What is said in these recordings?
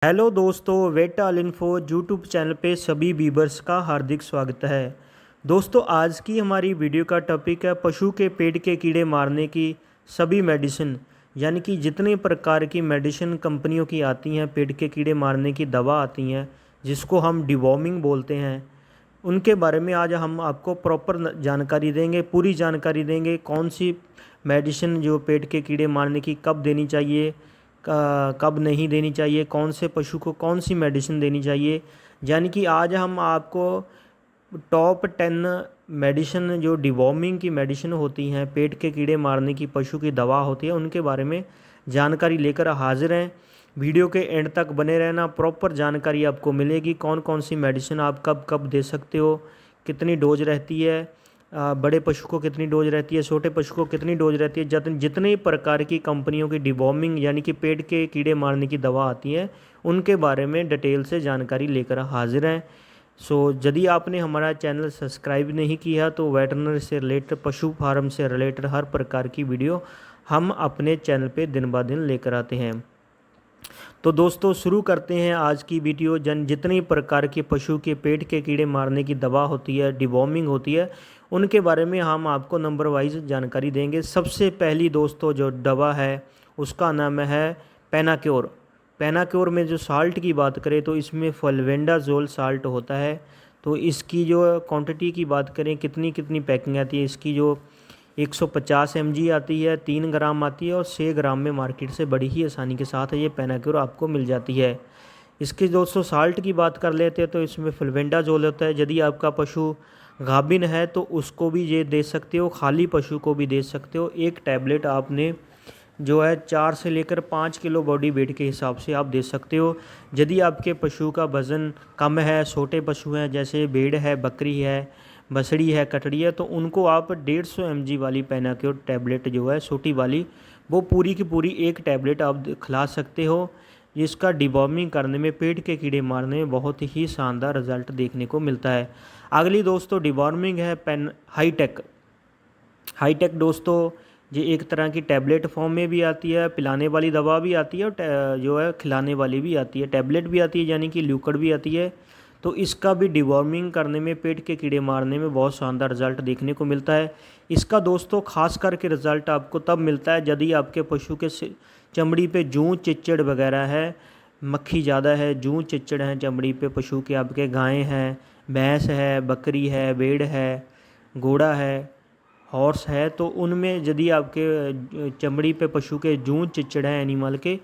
Hello दोस्तों, wait all info YouTube channel पे सभी व्यूअर्स का हार्दिक स्वागत है। दोस्तों, आज की हमारी वीडियो का टॉपिक है पशु के पेट के कीड़े मारने की सभी मेडिसिन। यानी कि जितने प्रकार की मेडिसिन कंपनियों की आती हैं, पेट के कीड़े मारने की दवा आती हैं जिसको हम डिवॉर्मिंग बोलते हैं, उनके बारे में आज हम आपको प्रॉपर जानकारी देंगे, पूरी जानकारी देंगे। कौन सी मेडिसिन जो पेट के कीड़े मारने की कब देनी चाहिए, कब नहीं देनी चाहिए, कौन से पशु को कौन सी मेडिसिन देनी चाहिए। यानी कि आज हम आपको टॉप 10 मेडिसिन जो डिवॉर्मिंग की मेडिसिन होती हैं, पेट के कीड़े मारने की पशु की दवा होती है, उनके बारे में जानकारी लेकर हाजिर हैं। वीडियो के एंड तक बने रहना, प्रॉपर जानकारी आपको मिलेगी। कौन कौन सी मेडिसिन आप कब कब दे सकते हो, कितनी डोज रहती है, बड़े पशु को कितनी डोज रहती है, छोटे पशु को कितनी डोज रहती है। जितने प्रकार की कंपनियों की डिवॉर्मिंग यानी कि पेट के कीड़े मारने की दवा आती है, उनके बारे में डिटेल से जानकारी लेकर हाजिर हैं। यदि आपने हमारा चैनल सब्सक्राइब नहीं किया तो वेटरनरी से रिलेटेड, पशु फार्म से रिलेटेड हर प्रकार की वीडियो हम अपने चैनल पे दिन ब दिन लेकर आते हैं। तो दोस्तों, शुरू करते हैं आज की वीडियो। जितनी प्रकार के पशु के पेट के कीड़े मारने की दवा होती है, डिवॉर्मिंग होती है, उनके बारे में हम आपको नंबर वाइज जानकारी देंगे। सबसे पहली दोस्तों जो दवा है उसका नाम है पेनाक्योर। पेनाक्योर में जो साल्ट की बात करें तो इसमें फ्लुवेंडाजोल साल्ट होता है। तो इसकी जो क्वांटिटी की बात करें, कितनी कितनी पैकिंग आती है इसकी, जो 150 mg आती है, 3 ग्राम आती है और 6 ग्राम में मार्केट से बड़ी ही आसानी के साथ ये पेनाक्योर आपको मिल जाती है। इसके दोस्तों साल्ट की बात कर लेते हैं तो इसमें फ्लुवेंडाजोल होता है। यदि आपका पशु गाभिन है तो उसको भी ये दे सकते हो, खाली पशु को भी दे सकते हो। एक टैबलेट आपने जो है 4 से लेकर 5 किलो बॉडी वेट के हिसाब से आप दे सकते हो। यदि आपके पशु का वज़न कम है, छोटे पशु हैं जैसे भेड़ है, बकरी है, बछड़ी है, कटड़ी है, तो उनको आप 150 mg वाली पेनाक्योर टैबलेट जो है छोटी वाली, वो पूरी की पूरी एक टैबलेट आप खिला सकते हो। जिसका डिवॉर्मिंग करने में, पेट के कीड़े मारने में बहुत ही शानदार रिजल्ट देखने को मिलता है। अगली दोस्तों डिवॉर्मिंग है हाईटेक। हाईटेक दोस्तों ये एक तरह की टैबलेट फॉर्म में भी आती है, पिलाने वाली दवा भी आती है और जो है खिलाने वाली भी आती है। टैबलेट भी आती है यानी कि लिक्विड भी आती है। तो इसका भी डिवॉर्मिंग करने में, पेट के कीड़े मारने में बहुत शानदार रिजल्ट देखने को मिलता है। इसका दोस्तों खास करके रिजल्ट आपको तब मिलता है यदि आपके पशु के चमड़ी पे जूं चिच्चड़ वगैरह है, मक्खी ज़्यादा है, जूं चिच्चड़ हैं चमड़ी पे पशु के, आपके गायें हैं, भैंस है, बकरी है, भेड़ है, घोड़ा है, हॉर्स है, तो उनमें यदि आपके चमड़ी पे पशु के जूं चिच्चड़ हैं एनिमल के,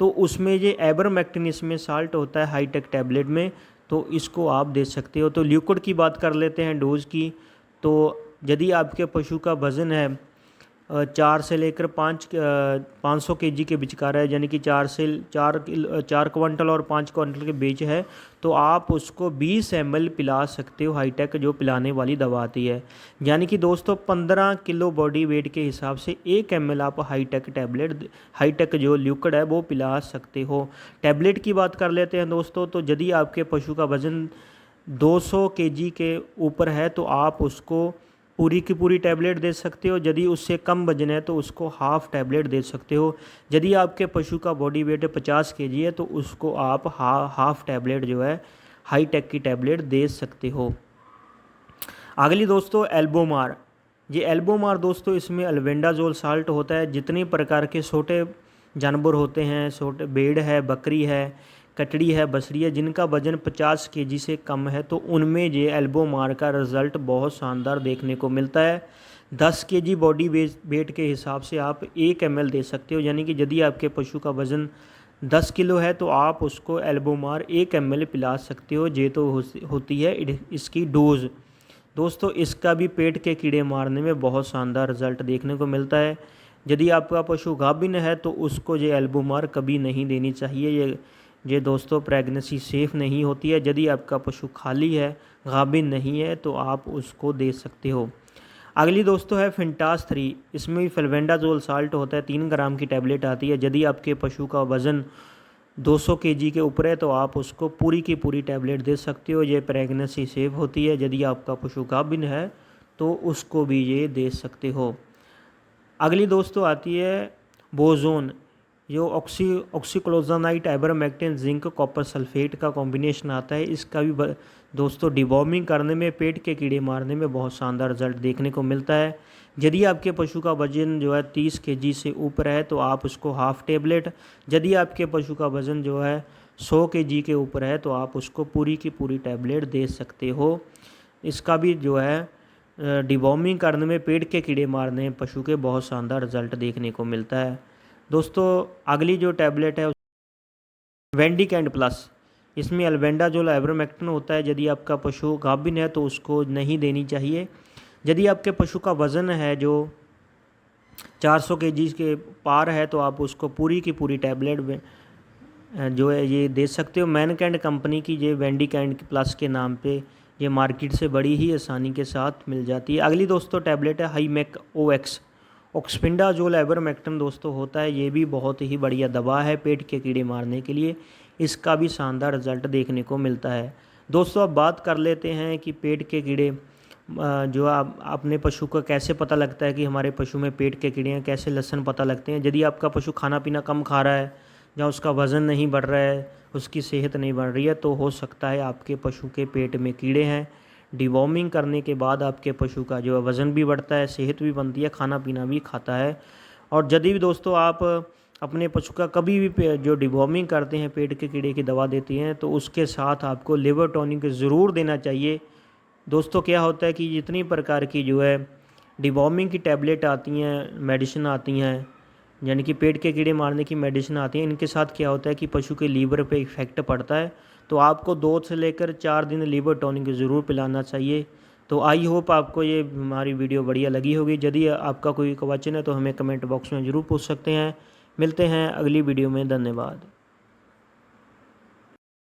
तो उसमें ये एबरमेक्टिन इसमें साल्ट होता है हाईटेक टैबलेट में, तो इसको आप दे सकते हो। तो लिक्विड की बात कर लेते हैं डोज की। तो यदि आपके पशु का वज़न है 4 से लेकर 500 kg के विचकार है, यानी कि 4 क्विंटल और 5 क्विंटल के बीच है, तो आप उसको 20 ml पिला सकते हो। हाईटेक जो पिलाने वाली दवा आती है, यानी कि दोस्तों 15 किलो बॉडी वेट के हिसाब से 1 ml आप हाईटेक टैबलेट, हाईटेक जो लिक्विड है वो पिला सकते हो। टैबलेट की बात कर लेते हैं दोस्तों। तो यदि आपके पशु का वज़न 200 kg के ऊपर है तो आप उसको पूरी की पूरी टैबलेट दे सकते हो। यदि उससे कम वजन है तो उसको हाफ़ टैबलेट दे सकते हो। यदि आपके पशु का बॉडी वेट 50 kg है तो उसको आप हाफ़ टैबलेट जो है हाईटेक की टैबलेट दे सकते हो। अगली दोस्तों एल्बोमार। ये एल्बोमार दोस्तों इसमें अल्बेंडाजोल साल्ट होता है। जितने प्रकार के छोटे जानवर होते हैं, छोटे भेड़ है, बकरी है, कटड़ी है, बछड़ी है, जिनका वजन 50 kg से कम है, तो उनमें ये एल्बोमार का रिज़ल्ट बहुत शानदार देखने को मिलता है। 10 kg बॉडी वेट के हिसाब से आप 1 ml दे सकते हो। यानी कि यदि आपके पशु का वज़न 10 किलो है तो आप उसको एल्बोमार 1 ml पिला सकते हो। ये तो होती है इसकी डोज़। दोस्तों इसका भी पेट के कीड़े मारने में बहुत शानदार रिजल्ट देखने को मिलता है। यदि आपका पशु गाभिन है तो उसको ये एल्बोमार कभी नहीं देनी चाहिए। ये दोस्तों प्रेगनेंसी सेफ़ नहीं होती है। यदि आपका पशु खाली है, गाभिन नहीं है, तो आप उसको दे सकते हो। अगली दोस्तों है फिंटास 3। इसमें भी फ्लुवेंडाजोल साल्ट होता है, 3 ग्राम की टैबलेट आती है। यदि आपके पशु का वज़न 200 kg के ऊपर है तो आप उसको पूरी की पूरी टैबलेट दे सकते हो। ये प्रेगनेंसी सेव होती है। यदि आपका पशु गाभिन है तो उसको भी ये दे सकते हो। अगली दोस्तों आती है बोजोन। जो ऑक्सीक्लोजोनाइट, आइवरमेक्टिन, जिंक, कॉपर सल्फेट का कॉम्बिनेशन आता है, इसका भी दोस्तों डिवॉर्मिंग करने में, पेट के कीड़े मारने में बहुत शानदार रिजल्ट देखने को मिलता है। यदि आपके पशु का वजन जो है 30 केजी से ऊपर है तो आप उसको हाफ टेबलेट, यदि आपके पशु का वज़न जो है 100 केजी के ऊपर है तो आप उसको पूरी की पूरी टैबलेट दे सकते हो। इसका भी जो है डिवॉर्मिंग करने में, पेट के कीड़े मारने में पशु के बहुत शानदार रिजल्ट देखने को मिलता है। दोस्तों अगली जो टैबलेट है वेंडिकैंड प्लस, इसमें अल्बेंडाजोल, आइवरमेक्टिन होता है। यदि आपका पशु गाभिन है तो उसको नहीं देनी चाहिए। यदि आपके पशु का वज़न है जो 400 केजी के पार है तो आप उसको पूरी की पूरी टैबलेट जो है ये दे सकते हो। मैनकैंड कंपनी की ये वेंडिकैंड प्लस के नाम पे ये मार्केट से बड़ी ही आसानी के साथ मिल जाती है। अगली दोस्तों टैबलेट है हाईमेक OX, ऑक्सफिंडाजोल, आइवरमेक्टिन दोस्तों होता है। ये भी बहुत ही बढ़िया दवा है पेट के कीड़े मारने के लिए, इसका भी शानदार रिजल्ट देखने को मिलता है। दोस्तों अब बात कर लेते हैं कि पेट के कीड़े जो आप अपने पशु को कैसे पता लगता है कि हमारे पशु में पेट के कीड़े हैं, कैसे लक्षण पता लगते हैं। यदि आपका पशु खाना पीना कम खा रहा है या उसका वज़न नहीं बढ़ रहा है, उसकी सेहत नहीं बढ़ रही है, तो हो सकता है आपके पशु के पेट में कीड़े हैं। डिवॉर्मिंग करने के बाद आपके पशु का जो है वज़न भी बढ़ता है, सेहत भी बनती है, खाना पीना भी खाता है। और यदि भी दोस्तों आप अपने पशु का कभी भी जो डिवॉर्मिंग करते हैं, पेट के कीड़े की दवा देती हैं, तो उसके साथ आपको लिवर टॉनिक ज़रूर देना चाहिए। दोस्तों क्या होता है कि जितनी प्रकार की जो है डिवॉर्मिंग की टैबलेट आती हैं, मेडिसिन आती हैं, यानी कि पेट के कीड़े मारने की मेडिसिन आती हैं, इनके साथ क्या होता है कि पशु के लीवर पे इफ़ेक्ट पड़ता है। तो आपको 2 से लेकर 4 दिन लिवर टॉनिक ज़रूर पिलाना चाहिए। तो आई होप आपको ये हमारी वीडियो बढ़िया लगी होगी। यदि आपका कोई क्वेश्चन है तो हमें कमेंट बॉक्स में ज़रूर पूछ सकते हैं। मिलते हैं अगली वीडियो में, धन्यवाद।